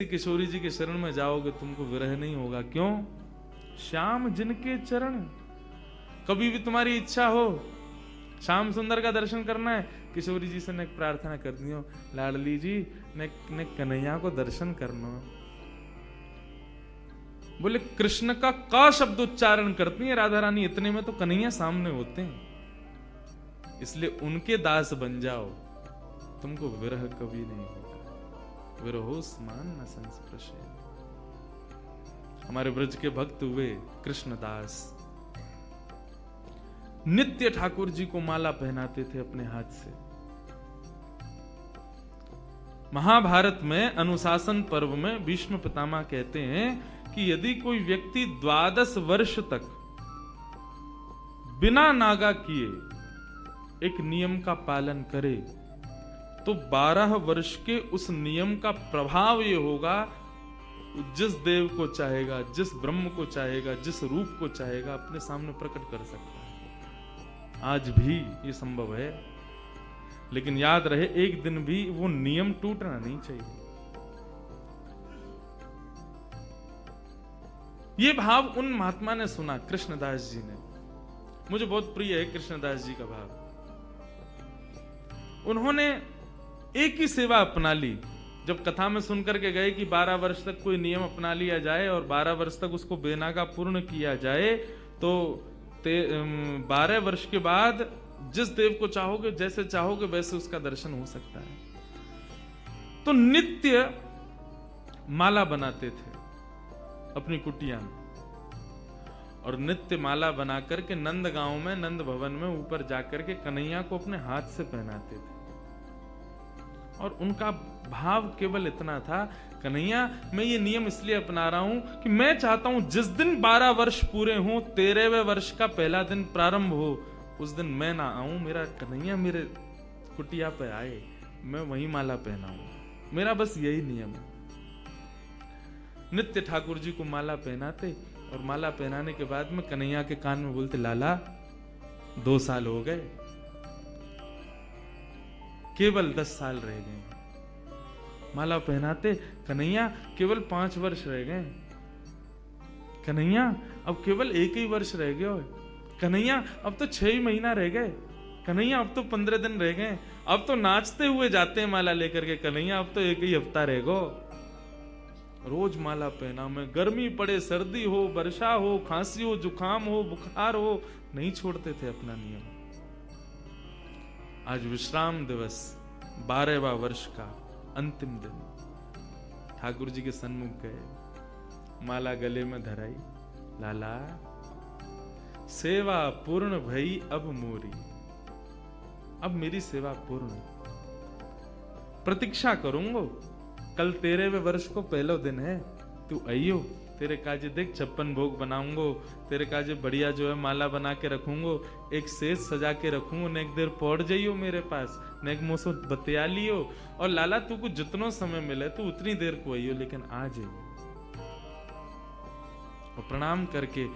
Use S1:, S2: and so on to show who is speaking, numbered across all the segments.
S1: किशोरी जी के शरण में जाओगे तुमको विरह नहीं होगा। क्यों? श्याम जिनके चरण। कभी भी तुम्हारी इच्छा हो श्याम सुंदर का दर्शन करना है, किशोरी जी से ने प्रार्थना कर दियो, लाडली जी ने कन्हैया को दर्शन करना। बोले कृष्ण का क शब्द उच्चारण करती है राधा रानी, इतने में तो कन्हैया सामने होते हैं, इसलिए उनके दास बन जाओ, तुमको विरह कभी नहीं होगा। विरहो स्मान न संस्पृशे। हमारे ब्रज के भक्त हुए कृष्णदास, नित्य ठाकुर जी को माला पहनाते थे अपने हाथ से। महाभारत में अनुशासन पर्व में भीष्म पितामह कहते हैं कि यदि कोई व्यक्ति 12 वर्ष तक बिना नागा किए एक नियम का पालन करे तो 12 वर्ष के उस नियम का प्रभाव ये होगा, जिस देव को चाहेगा, जिस ब्रह्म को चाहेगा, जिस रूप को चाहेगा अपने सामने प्रकट कर सकता है। आज भी ये संभव है, लेकिन याद रहे एक दिन भी वो नियम टूटना नहीं चाहिए। ये भाव उन महात्मा ने सुना, कृष्णदास जी ने। मुझे बहुत प्रिय है कृष्णदास जी का भाव। उन्होंने एक ही सेवा अपना ली। जब कथा में सुनकर के गए कि 12 वर्ष तक कोई नियम अपना लिया जाए और 12 वर्ष तक उसको बेनागा पूर्ण किया जाए, तो 12 वर्ष के बाद जिस देव को चाहोगे, जैसे चाहोगे वैसे उसका दर्शन हो सकता है। तो नित्य माला बनाते थे अपनी कुटिया में, और नित्य माला बना करके नंद गांव में, नंद भवन में ऊपर जाकर के कन्हैया को अपने हाथ से पहनाते थे। और उनका भाव केवल इतना था, कन्हैया मैं ये नियम इसलिए अपना रहा हूं कि मैं चाहता हूं जिस दिन 12 वर्ष पूरे हों, 13वें वर्ष का पहला दिन प्रारंभ हो, उस दिन मैं ना आऊं, मेरा कन्हैया मेरे कुटिया पे आए, मैं वही माला पहनाऊं। मेरा बस यही नियम है। नित्य ठाकुर जी को माला पहनाते, और माला पहनाने के बाद में कन्हैया के कान में बोलते, लाला 2 साल हो गए, केवल 10 साल रह गए। माला पहनाते, कन्हैया केवल 5 वर्ष रह गए। कन्हैया अब केवल 1 ही वर्ष रह गए। कन्हैया अब तो 6 ही महीना रह गए। कन्हैया अब तो 15 दिन रह गए। अब तो नाचते हुए जाते हैं माला लेकर के। कन्हैया अब तो 1 ही हफ्ता रह गो। रोज माला पहना में, गर्मी पड़े, सर्दी हो, वर्षा हो, खांसी हो, जुकाम हो, बुखार हो, नहीं छोड़ते थे अपना नियम। आज विश्राम दिवस, 12वां वर्ष का अंतिम दिन, ठाकुर जी के सन्मुख गए, माला गले में धराई, लाला सेवा पूर्ण भई अब मोरी, अब मेरी सेवा पूर्ण, प्रतीक्षा करूंगो, कल 13वें वर्ष को पहला दिन है, तू आइयो, तेरे काजे देख 56 भोग बनाऊंगो, तेरे काजे बढ़िया जो है माला बना के रखूंगो, एक सेज सजा के रखूंगो, ने एक देर पौड़ जाइयो मेरे पास, ने एक मोसो बतिया लियो, और लाला तू को जितनो समय मिले तू उतनी देर को आइयो, लेकिन आ जाइयो। और प्रणाम करके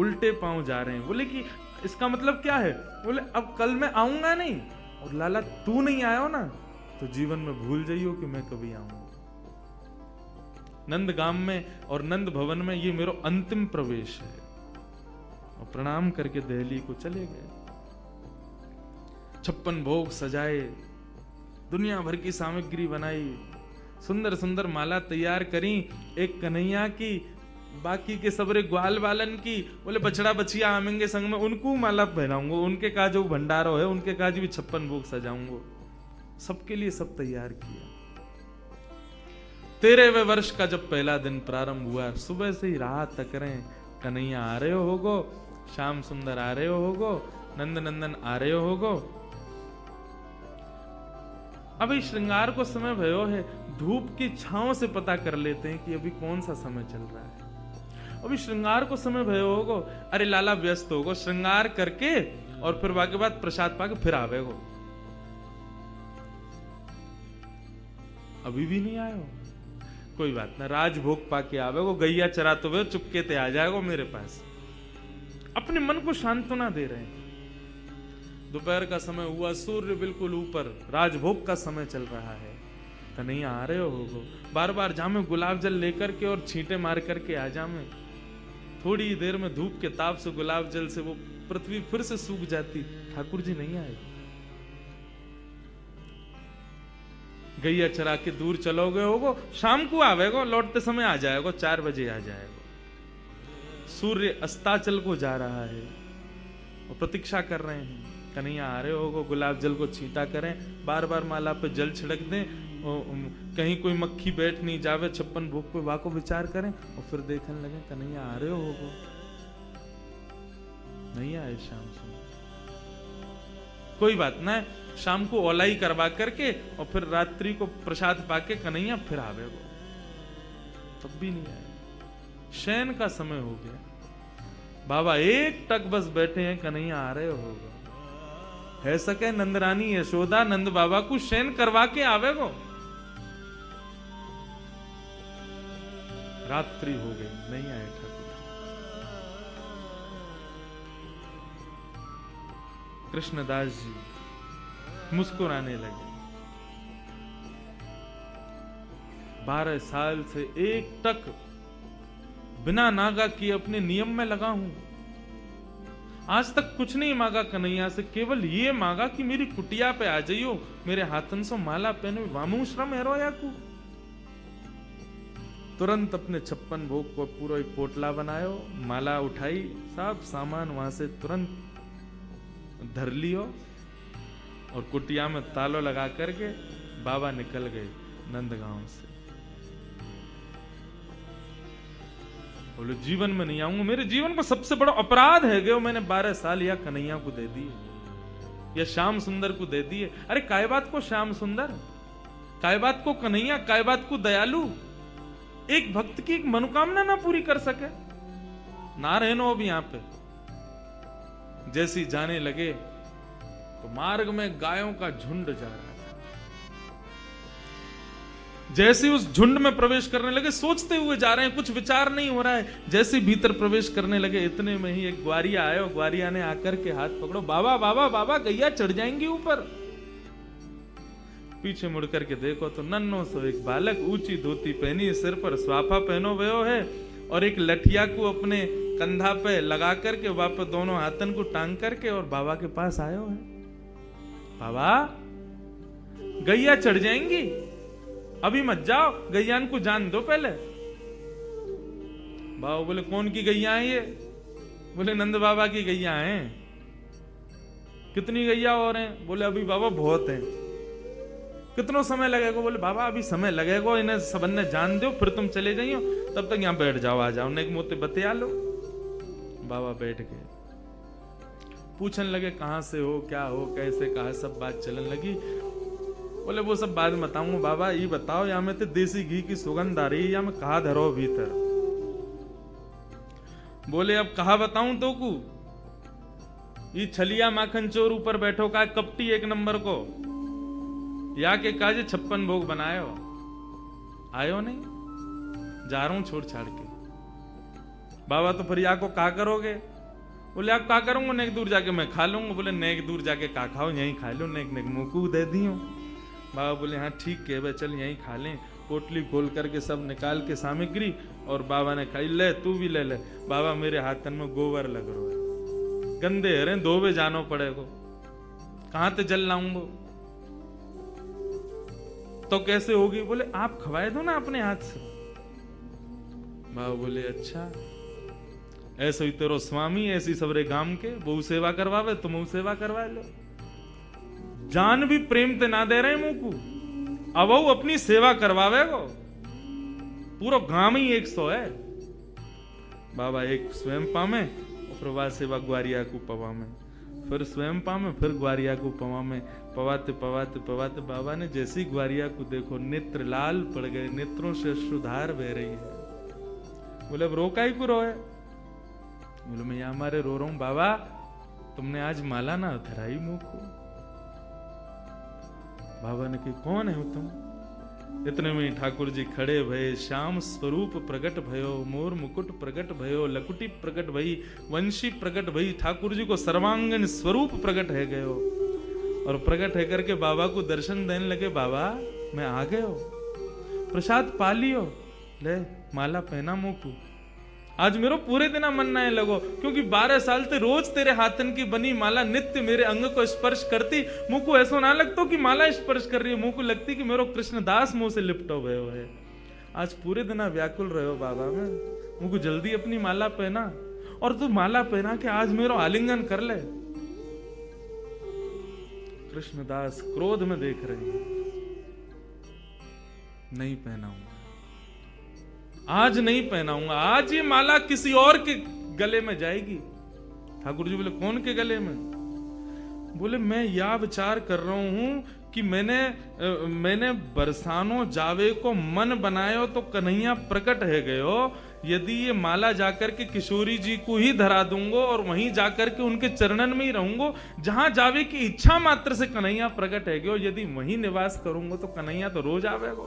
S1: उल्टे पांव जा रहे हैं। बोले कि इसका मतलब क्या है? बोले अब कल मैं आऊंगा नहीं, और लाला तू नहीं आयो ना तो जीवन में भूल जाइयो कि मैं कभी आऊंगा। नंद गांव में और नंद भवन में ये मेरा अंतिम प्रवेश है। और प्रणाम करके दिल्ली को चले गए। 56 भोग सजाए, दुनिया भर की सामग्री बनाई, सुंदर सुंदर माला तैयार करी, एक कन्हैया की, बाकी के सबरे ग्वाल बालन की। बोले बछड़ा बछिया आमेंगे संग में, उनको माला पहनाऊंगा, उनके का जो भंडारो है उनके काज भी 56 भोग सजाऊंगा। सबके लिए सब तैयार किया। 13वें वर्ष का जब पहला दिन प्रारंभ हुआ, सुबह से ही राह तक रहे, कन्हैया आ रहे होगो, श्याम सुंदर आ रहे होगो, नंद नंदन आ रहे होगो। अभी श्रृंगार को समय भयो है, धूप की छांव से पता कर लेते हैं कि अभी कौन सा समय चल रहा है। अभी श्रृंगार को समय भयो होगो, अरे लाला व्यस्त होगो, श्रृंगार करके और फिर बाकी बाद प्रसाद पाके फिर आवेगो। अभी भी नहीं आए हो, कोई बात ना, राजभोग पाके आवेगो, गैया चराते हुए चुपके ते आ जाएगो मेरे पास। अपने मन को सांत्वना दे रहे हैं। दोपहर का समय हुआ, सूर्य बिल्कुल ऊपर, राजभोग का समय चल रहा है। कन्हैया आ रहे हो। बार बार जामे गुलाब जल लेकर के और छींटे मार करके आ जामे। थोड़ी देर में धूप के ताप से गुलाब जल से वो पृथ्वी फिर से सूख जाती। ठाकुर जी नहीं आए। गैया चरा के दूर चलोगे होगो, शाम को आवेगो, लौटते समय आ जाएगो, 4 बजे आ जाएगो। सूर्य अस्ताचल को जा रहा है और प्रतीक्षा कर रहे हैं, कन्हैया आ रहे होगो। गुलाब जल को छींटा करें, बार बार माला पे जल छिड़क दें, कहीं कोई मक्खी बैठ नहीं जावे 56 भोग पे, वाको विचार करें और फिर देखने लगे कन्हैया आ रहे होगो। नहीं आए शाम से, कोई बात ना, शाम को ओलाई करवा करके और फिर रात्रि को प्रसाद पाके कन्हैया फिर आवे वो, तब भी नहीं आए। शयन का समय हो गया, बाबा एक टक बस बैठे हैं, कन्हैया आ रहे होगा। है सके नंदरानी यशोदा नंद बाबा को शयन करवा के आवे वो। रात्रि हो गई, नहीं आए ठाकुर। कृष्णदास जी मुस्कुराने लगे। 12 साल से एक टक बिना नागा किए अपने नियम में लगा हूं। आज तक कुछ नहीं मांगा कन्हैया से, केवल ये मांगा कि मेरी कुटिया पे आ जाइयो, मेरे हाथन से माला पहनो, वामू श्रम हेरोया को। तुरंत अपने 56 भोग को पूरा एक पोटला बनायो, माला उठाई, सब सामान वहां से तुरंत धर लियो और कुटिया में तालो लगा करके बाबा निकल गए नंदगांव से। बोले जीवन में नहीं आऊंगा, मेरे जीवन को सबसे बड़ा अपराध है गयो, मैंने 12 साल या कन्हैया को दे दिए या श्याम सुंदर को दे दिए। अरे काय बात को श्याम सुंदर, काय बात को कन्हैया, काय बात को दयालु, एक भक्त की एक मनोकामना ना पूरी कर सके। ना रहनो अब यहां पे। जैसी जाने लगे तो मार्ग में गायों का झुंड जा रहा था। जैसे उस झुंड में प्रवेश करने लगे, सोचते हुए जा रहे हैं, कुछ विचार नहीं हो रहा है। जैसे भीतर प्रवेश करने लगे, इतने में ही एक ग्वारिया आया और ग्वारिया ने आकर के हाथ पकड़ो, बाबा बाबा बाबा गैया चढ़ जाएंगी ऊपर। पीछे मुड़ करके देखो तो नन्नो सो एक बालक, ऊंची धोती पहनी, सिर पर स्वाफा पहनो भयो है और एक लठिया को अपने कंधा पे लगा करके वापस दोनों हाथन को टांग करके और बाबा के पास आयो है। बाबा गैया चढ़ जाएंगी, अभी मत जाओ, गैयान को जान दो पहले। बाबा बोले कौन की गैया है ये? बोले नंद बाबा की गैया हैं। कितनी गैया और हैं? बोले अभी बाबा बहुत हैं। कितना समय लगेगा? बोले बाबा अभी समय लगेगा, इन्हें सबन ने जान दो, फिर तुम चले जाइयो, तब तक यहाँ बैठ जाओ, आ जाओ, नेक मोते बतिया लो। बाबा बैठ गए, पूछने लगे कहां से हो, क्या हो, कैसे, कहा, सब बात चलने लगी। बोले वो सब बात बताऊंगा बाबा, ये बताओ यहाँ में तो देसी घी की सुगंध आ रही है, या मैं कहा धरो भीतर। बोले अब कहा बताऊं तो को, ये छलिया माखन चोर ऊपर बैठो का कपटी 1 नंबर को, या के काजे 56 भोग बनायो, आयो नहीं, जा रहा हूं छोड़ छाड़ के। बाबा तो फिर या को का करोगे? बोले आप का करूंगा, नेक दूर जाके मैं खा लूंगा। बोले नेक दूर जाके का खाओ, यहीं खा लो, नेक नेक मुंह को दे दियो। बाबा बोले हाँ ठीक है भाई, चल यहीं खा लें। पोटली खोल करके सब निकाल के सामग्री और बाबा ने खाई। ले तू भी ले ले। बाबा मेरे हाथन में गोबर लग रहा है, गंदे हरे, धोबे जानो पड़ेगा, कहां ते जल लाऊंगा? तो कैसे होगी? बोले आप खवाए दो ना अपने हाथ से। बाबा बोले अच्छा, ऐसे ही तेरो स्वामी, ऐसी सबरे गांव के बहु सेवा करवावे, तुम सेवा करवा लो। जान भी प्रेम ते ना दे रहे मुंह को, अब वो अपनी सेवा करवावे गो। पूरा गांव ही 100 है। बाबा एक स्वयं पामे और प्रभा सेवा ग्वारिया को पवा में, फिर स्वयं पामे, फिर ग्वारिया को पवा में। पवाते पवाते पवाते बाबा ने जैसी ग्वारिया को देखो, नेत्र लाल पड़ गए, नेत्रों से अश्रुधार बह रही है। बोले अब रो काई को रोए? बोले मैं यहाँ हमारे रो रहा हूं बाबा, तुमने आज माला ना धराई मुंह को। बाबा ने कही कौन है तुम? इतने में ठाकुर जी खड़े भये, श्याम स्वरूप प्रकट भयो, मोर मुकुट प्रकट भयो, लकुटी प्रकट भई, वंशी प्रकट भई। ठाकुर जी को सर्वांगन स्वरूप प्रकट है गयो और प्रकट है करके बाबा को दर्शन देने लगे। बाबा मैं आ गए हो, प्रसाद पा लियो, ले माला पहना मोकू। आज मेरो पूरे दिन मन ना लगो, क्योंकि 12 साल ते रोज तेरे हाथन की बनी माला नित्य मेरे अंग को स्पर्श करती। मुझको ऐसा ना लगता कि माला स्पर्श कर रही है, मुझको लगती कि मेरो कृष्णदास मुंह से लिपटो गयो है। आज पूरे दिन व्याकुल रहो बाबा, मैं मुझको जल्दी अपनी माला पहना, और तू माला पहना के आज मेरो आलिंगन कर ले। कृष्णदास क्रोध में देख रहे हैं, नहीं पहनाऊंगा, आज नहीं पहनाऊंगा, आज ये माला किसी और के गले में जाएगी। ठाकुर जी बोले कौन के गले में? बोले मैं यह विचार कर रहा हूं कि मैंने बरसानो जावे को मन बनायो तो कन्हैया प्रकट है गयो। यदि ये माला जाकर के किशोरी जी को ही धरा दूंगा और वहीं जाकर के उनके चरणन में ही रहूंगा, जहां जावे की इच्छा मात्र से कन्हैया प्रकट है गयो। यदि वहीं निवास करूंगा तो कन्हैया तो रोज आवेगो।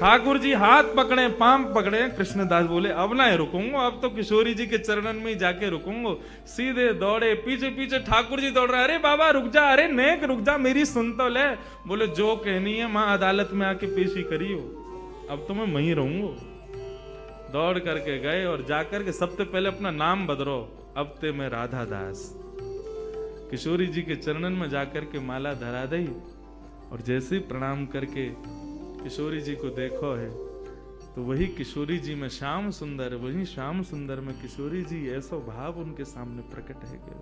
S1: ठाकुर जी हाथ पकड़े, पांव पकड़े। कृष्णदास बोले अब ना रुकूंगा, अब तो किशोरी जी के चरणन में ही जाके रुकूंगा। सीधे दौड़े, पीछे पीछे ठाकुर जी दौड़ रहे, अरे बाबा रुक जा, अरे नेक रुक जा, मेरी सुन तो ले। बोले जो कहनी है मां अदालत में आके पेशी करियो, अब तो मैं वहीं रहूंगा। दौड़ करके गए और जाकर के सबसे पहले अपना नाम बदलो, अब ते मैं राधा दास। किशोरी जी के चरणन में जाकर के माला धरा दी, और जैसे ही प्रणाम करके किशोरी जी को देखो है तो वही किशोरी जी में श्याम सुंदर, वही श्याम सुंदर में किशोरी जी, ऐसा भाव उनके सामने प्रकट है गया।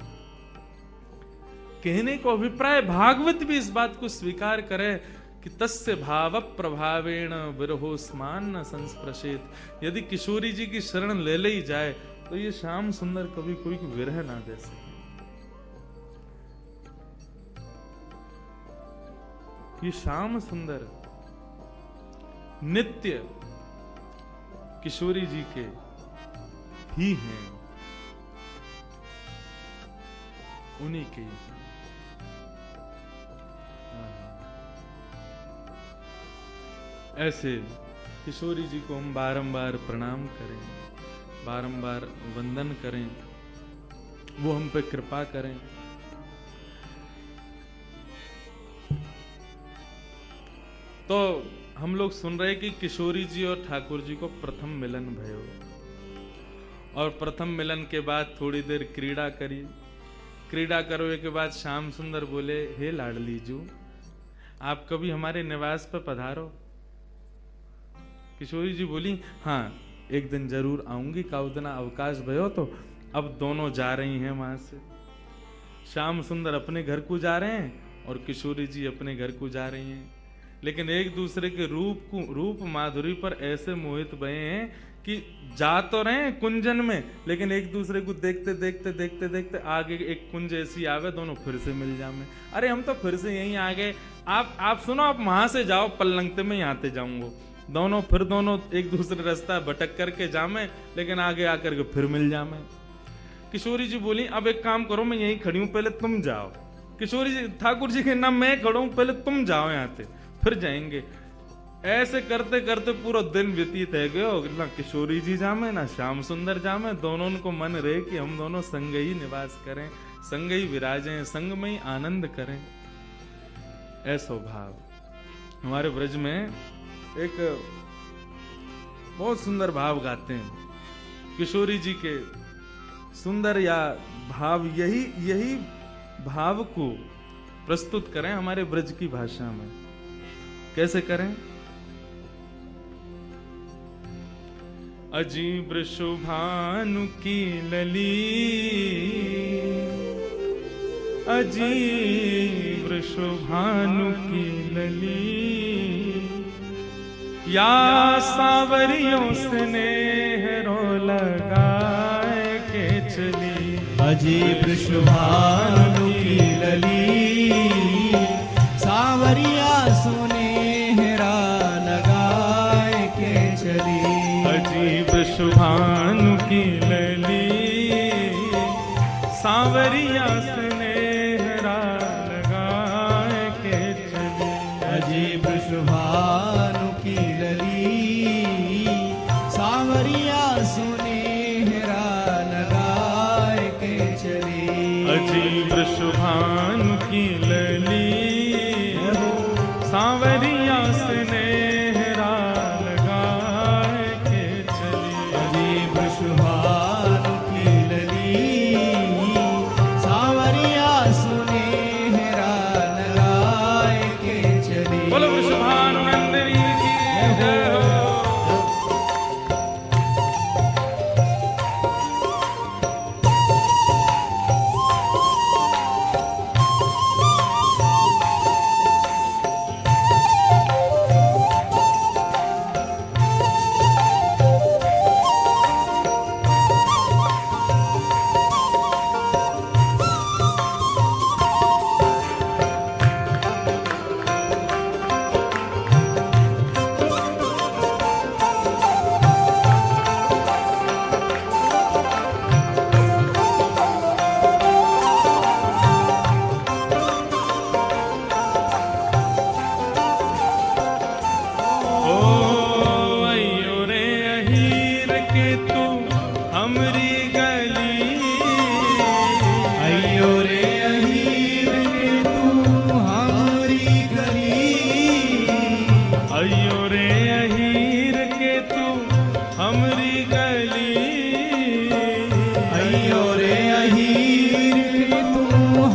S1: कहने को अभिप्राय भागवत भी इस बात को स्वीकार करे कि तस्य भाव प्रभावेण विरहोस्मान न संस्पृशेत। यदि किशोरी जी की शरण ले ही जाए तो ये श्याम सुंदर कभी कोई को विरह ना दे सके। ये श्याम सुंदर नित्य किशोरी जी के ही हैं, उन्हीं के। ऐसे किशोरी जी को हम बारंबार प्रणाम करें, बारंबार वंदन करें, वो हम पे कृपा करें। तो हम लोग सुन रहे कि किशोरी जी और ठाकुर जी को प्रथम मिलन भयो, और प्रथम मिलन के बाद थोड़ी देर क्रीड़ा करी। क्रीड़ा करने के बाद श्याम सुंदर बोले, हे लाडली जू, आप कभी हमारे निवास पर पधारो। किशोरी जी बोली, हाँ एक दिन जरूर आऊंगी, काउदना अवकाश भयो। तो अब दोनों जा रही हैं वहां से। श्याम सुंदर अपने घर को जा रहे हैं और किशोरी जी अपने घर को जा रही हैं, लेकिन एक दूसरे के रूप माधुरी पर ऐसे मोहित भये हैं कि जा तो रहे हैं कुंजन में, लेकिन एक दूसरे को देखते देखते देखते देखते आगे एक कुंज ऐसी आवे, दोनों फिर से मिल जामे। अरे हम तो फिर से यहीं आ गए, आप सुनो, आप वहां से जाओ, पल्लंगते में यहाँ से जाऊंगा। दोनों एक दूसरे रास्ता भटक करके जामे, लेकिन आगे आकर के फिर मिल जामे। किशोरी जी बोली, अब एक काम करो, मैं यहीं खड़ी हूं, पहले तुम जाओ। किशोरी जी, ठाकुर जी के नाम मैं खड़ा हूं, पहले तुम जाओ यहाँ से, फिर जाएंगे। ऐसे करते करते पूरा दिन व्यतीत है गयो, ना किशोरी जी जामे ना श्याम सुंदर जामे। दोनों को मन रहे कि हम दोनों संग ही निवास करें, संग ही विराजें, संग में ही आनंद करें। ऐसो भाव हमारे ब्रज में एक बहुत सुंदर भाव गाते हैं किशोरी जी के। सुंदर या भाव, यही भाव को प्रस्तुत करें हमारे ब्रज की भाषा में। कैसे करें? अजीब शुभानु की लली, अजीब शुभानु की लली, या सावरियों स्नेह रो लगाए के चली।
S2: अजीब शुभानु की लली, सावरिया सुनेहरा लगाए के चली।
S1: अजीब शुभानु की लली, सावरिया सुनेहरा लगाए के चली।
S2: अजीब शुभानु की लली, सावरिया सुनेहरा लगाए के चली।
S1: अजीब शुभानु अयो रे अहीर के तू हमरी गली,
S2: अयो रे अहीर के तू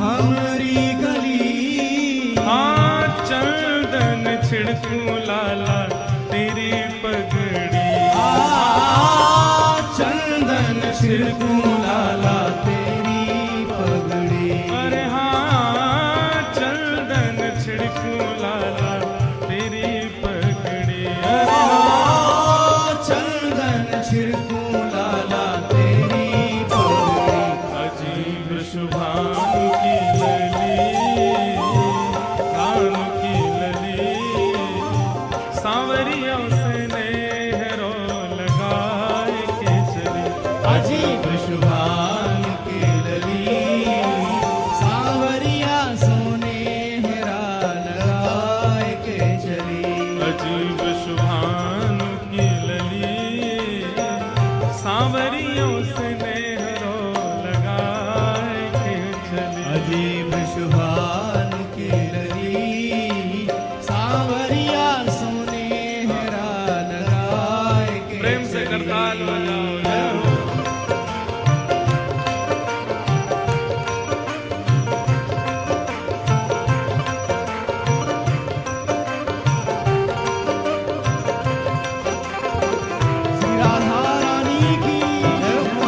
S2: हमरी गली।
S1: हाँ चंदन छिड़कूं लाला तेरी पगड़ी,
S2: चंदन छिड़कूं लाला तेरी पगड़ी।
S1: अरे हाँ चंदन छिड़कूं लाला तेरी पगड़ी।
S2: चंदन छिड़कूं लाला तेरी पगड़ी।
S1: अजीब शुभानु की लली, कान की लली, सांवरियों से नेहरो लगाए के चली।
S2: अजीब शुभान की लली, सांवरिया सोने हेरा लगाए के चली।
S1: अजीब शुभानु की लली, सांवरियों से नेहरो लगाए के चली।
S2: अजीब शुभान की लली, सांवरिया सोने हेरा लगाए के
S1: प्रेम से
S2: चली।
S1: करताल बजाओ, जय हो।
S2: श्री राधा रानी की जय हो।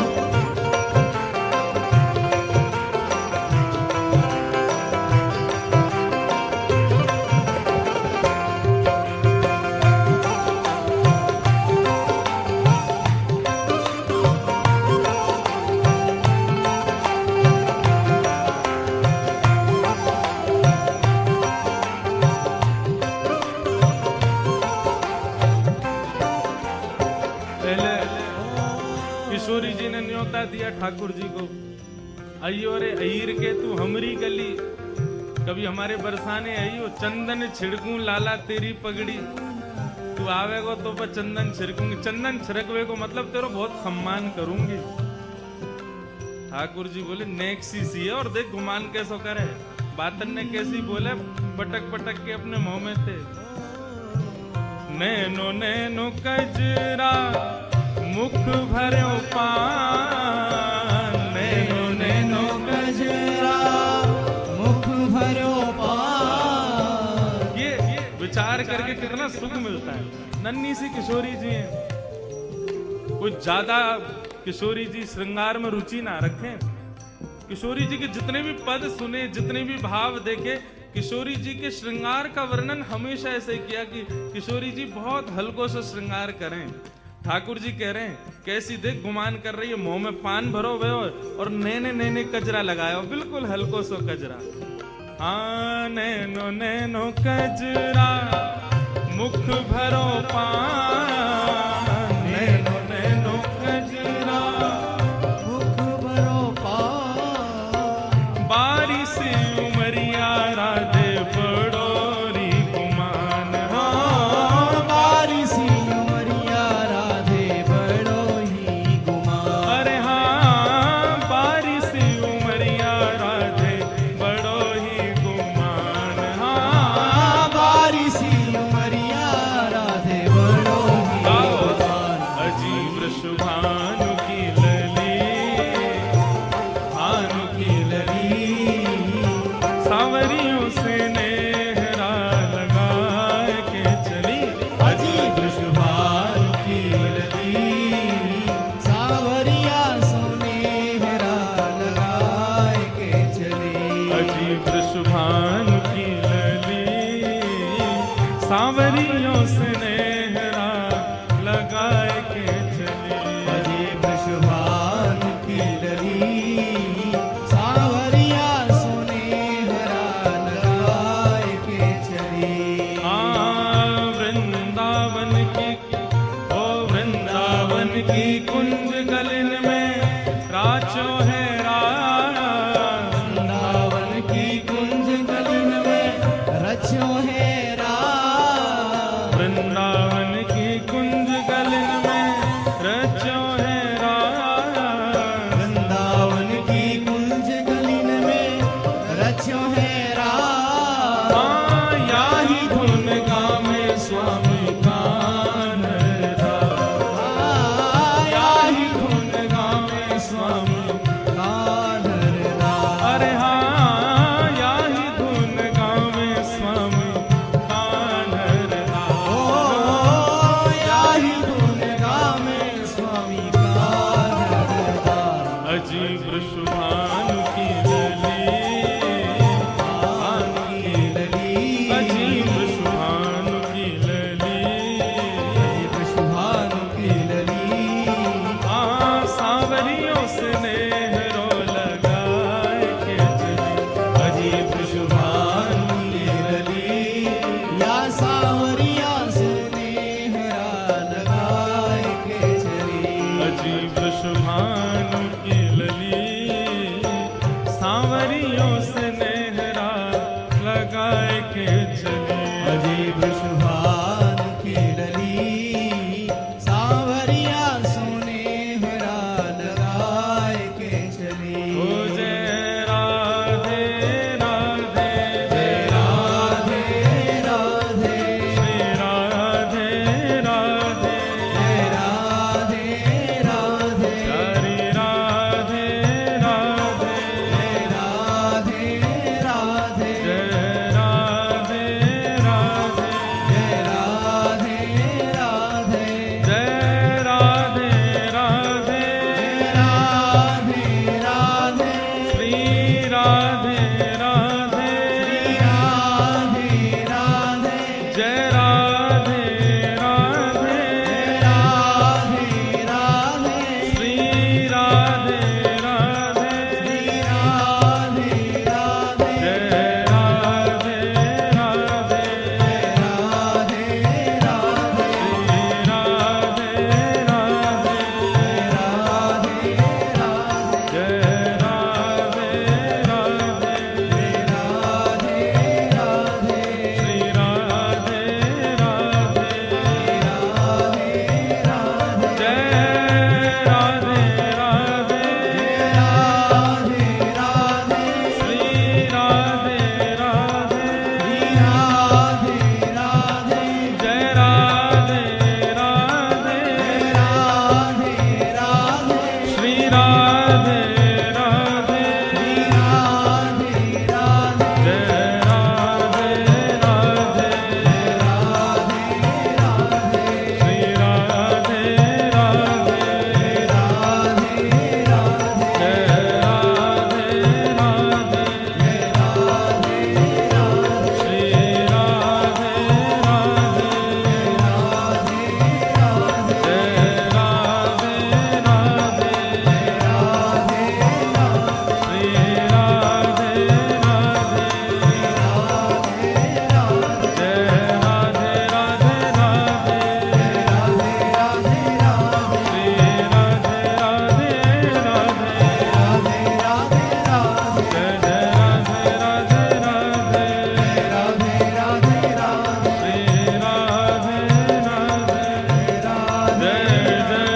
S1: पहले किशोरी जी ने न्योता दिया ठाकुर जी को, अयो रे अहीर के तू हमरी गली, कभी हमारे बरसाने अयो चंदन छिड़कूं लाला तेरी पगड़ी। तू आवेगो तो पर चंदन छिड़कूंगी, चंदन छिड़कवे को मतलब तेरो बहुत सम्मान करूंगी। ठाकुर जी बोले नेक्सी सी है और देख गुमान कैसो करे। बातन ने कैसी बोले, पटक पटक के अपने मुंह में थे। नैनो नैनो कजरा मुख भर्यो पान, नैनो नैनो
S2: गजरा मुख भरो पान।
S1: ये विचार करके कितना सुख मिलता है। नन्ही सी किशोरी जी हैं, कुछ ज्यादा किशोरी जी श्रृंगार में रुचि ना रखें। किशोरी जी के जितने भी पद सुने, जितने भी भाव देखे, किशोरी जी के श्रृंगार का वर्णन हमेशा ऐसे किया कि किशोरी जी बहुत हल्को से श्रृंगार करें। ठाकुर जी कह रहे हैं कैसी देख गुमान कर रही है, मुंह में पान भरो हुए और नैने नैने कजरा लगायो, बिल्कुल हल्को सो कजरा। हाँ नैनो नैनो कजरा मुख भरो पान, नैनो नैनो कजरा
S2: मुख भरो पान।
S1: बारिश उमरिया राधे बड़ोरी गुमान।
S2: हाँ, बारिशी उमरिया राधे बड़ो ही गुमान।
S1: अरे हाँ बारिश उमरिया राधे बड़ो ही गुमान।
S2: हाँ, बारिशी उमरिया राधे बड़ो ही गुमान।
S1: अजीब शुभानु की लली, भानु की लली, सांवरियों से नेहरा लगाए के चली।
S2: अजीब शुभान की लली, सांवरिया सोनेहरा लगाए के चली।
S1: अजीब शुभानु की लली, सांवरियों से नेहरा लगाए के चली।
S2: अजीब शुभान की लली, सांवरिया सोनेहरा लगाए के चली।
S1: वृंदावन की, ओ वृंदावन की कुंज गलिन में राचो है राज।
S2: वृंदावन की कुंज गलिन में रचो है राज।
S1: वृंदावन की कुंज गलिन में रचो है राज।
S2: वृंदावन की कुंज गलिन में रचो है राज।
S1: या ही धुन गावे स्वामी वृषभानु की लली सांवरियों से नेहरा लगाए के चली।
S2: अजी वृषभानु की लली सांवरिया सुनेहरा लगाए के चली।
S1: ओ जय राधे राधे
S2: जय राधे राधे
S1: श्री राधे राधे
S2: जय राधे राधे
S1: हरि राधे राधे
S2: जय राधे राधे
S1: जय राधे राधे
S2: जय राधे राधे
S1: जय राधे राधे
S2: राधे राधे
S1: श्री राधे राधे
S2: राधे राधे
S1: जय राधे राधे
S2: राधे राधे
S1: श्री राधे राधे
S2: राधे राधे
S1: जय राधे राधे
S2: राधे राधे
S1: श्री राधे राधे जय राधे राधे श्री राधे राधे जय राधे राधे श्री राधे राधे जय राधे राधे श्री राधे राधे जय राधे राधे श्री राधे राधे जय राधे राधे श्री राधे राधे जय राधे राधे श्री राधे राधे जय राधे राधे राधे श्री राधे राधे राधे जय जय राधे राधे राधे श्री राधे राधे जय जय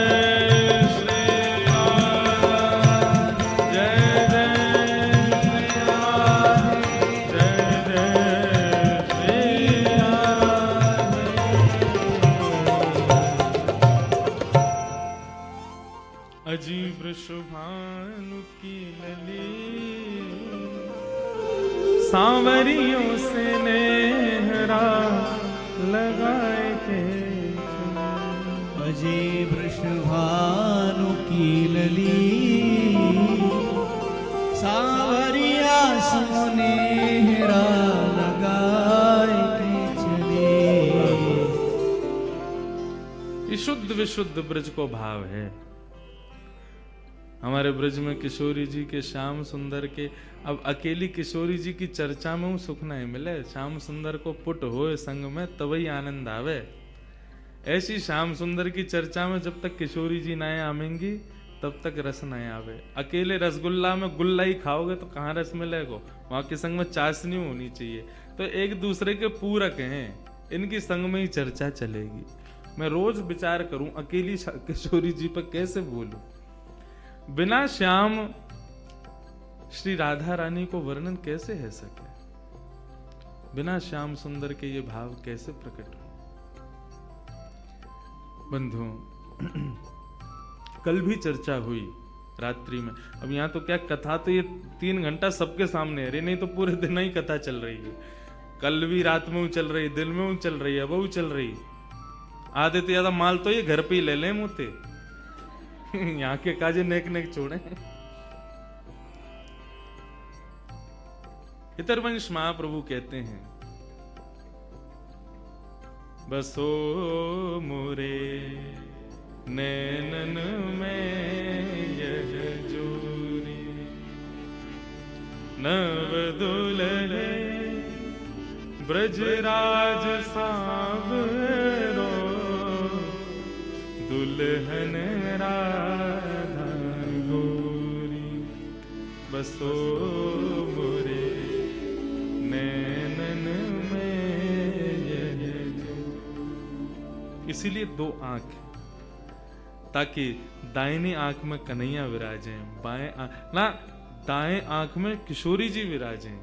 S1: श्री राम जय जय श्री राम जय जय श्री राम। अजी वृषभानु की लली सांवरियों से नेहरा लगाए के चली।
S2: अजी वृषभानु की लली सांवरिया सोनेहरा लगाए के चली।
S1: ये शुद्ध विशुद्ध ब्रज को भाव है। हमारे ब्रज में किशोरी जी के श्याम सुंदर के, अब अकेली किशोरी जी की चर्चा में सुख नहीं मिले। श्याम सुंदर को पुट होए संग में तवई आनंद आवे। ऐसी श्याम सुंदर की चर्चा में जब तक किशोरी जी नए आमेंगी तब तक रस नहीं आवे। अकेले रसगुल्ला में गुल्ला ही खाओगे तो कहाँ रस मिलेगा। वहां के संग में चाशनी होनी चाहिए। तो एक दूसरे के पूरक हैं, इनकी संग में ही चर्चा चलेगी। मैं रोज विचार करूं अकेली किशोरी जी पर कैसे बोलूं। बिना श्याम श्री राधा रानी को वर्णन कैसे है सके। बिना श्याम सुंदर के ये भाव कैसे प्रकट हो। बंधुओं, कल भी चर्चा हुई रात्रि में। अब यहाँ तो क्या कथा, तो ये 3 घंटा सबके सामने है। नहीं तो पूरे दिन ही कथा चल रही है। कल भी रात में चल रही, दिन में चल रही है, वो चल रही। आधे तो ज्यादा माल तो ये घर पे ही ले ले मुते। यहाँ के काजे नेक नेक छोड़े। इतरवंश महाप्रभु कहते हैं, बसो मोरे नैनन में यह जोरी, नव दुल्हे ब्रजराज सावरो, दुल्हन राधा बसो मोरे नैनन में यह जो। इसीलिए दो आंख, ताकि दाहिनी आंख में कन्हैया विराजे, बाएं ना दाएं आंख में किशोरी जी विराजे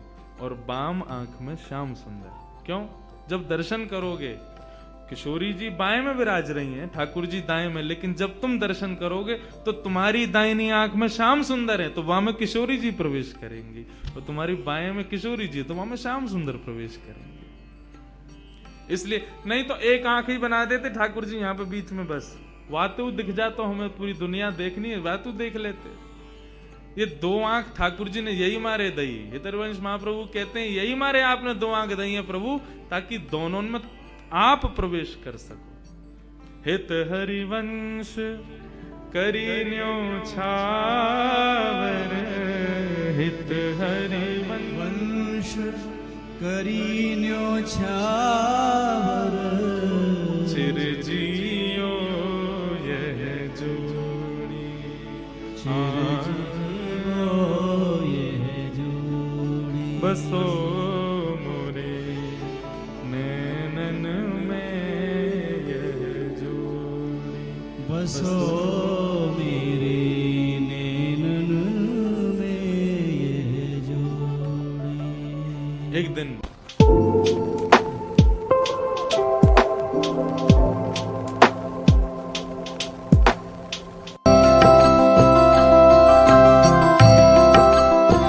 S1: और बाम आंख में श्याम सुंदर। क्यों? जब दर्शन करोगे किशोरी जी बाएं में विराज रही हैं, ठाकुर जी दाएं में, लेकिन जब तुम दर्शन करोगे तो तुम्हारी दाहिनी आंख में श्याम सुंदर है तो वहां में किशोरी जी प्रवेश करेंगी, और तुम्हारी बाएं में किशोरी जी तो वहां में श्याम सुंदर प्रवेश करेंगे। इसलिए नहीं तो एक आंख ही बना देते ठाकुर जी यहाँ पे बीच में, बस वातु दिख जा तो हमें पूरी दुनिया देखनी है, वातु देख लेते। ये दो आंख ठाकुर जी ने यही मारे दई, हितरवंश महाप्रभु कहते हैं यही मारे आपने दो आंख दई है प्रभु, ताकि दोनों में आप प्रवेश कर सको। हित हरिवंश करीन्यो छावर, हित हरिवंश
S2: करीन्यो छावर,
S1: चिरजियो यह जोड़ी,
S2: चिरजियो यह जोड़ी,
S1: बसो मोरे नैनन में यह जोड़ी,
S2: बसो मेरे नैनन में यह जोड़ी।
S1: एक दिन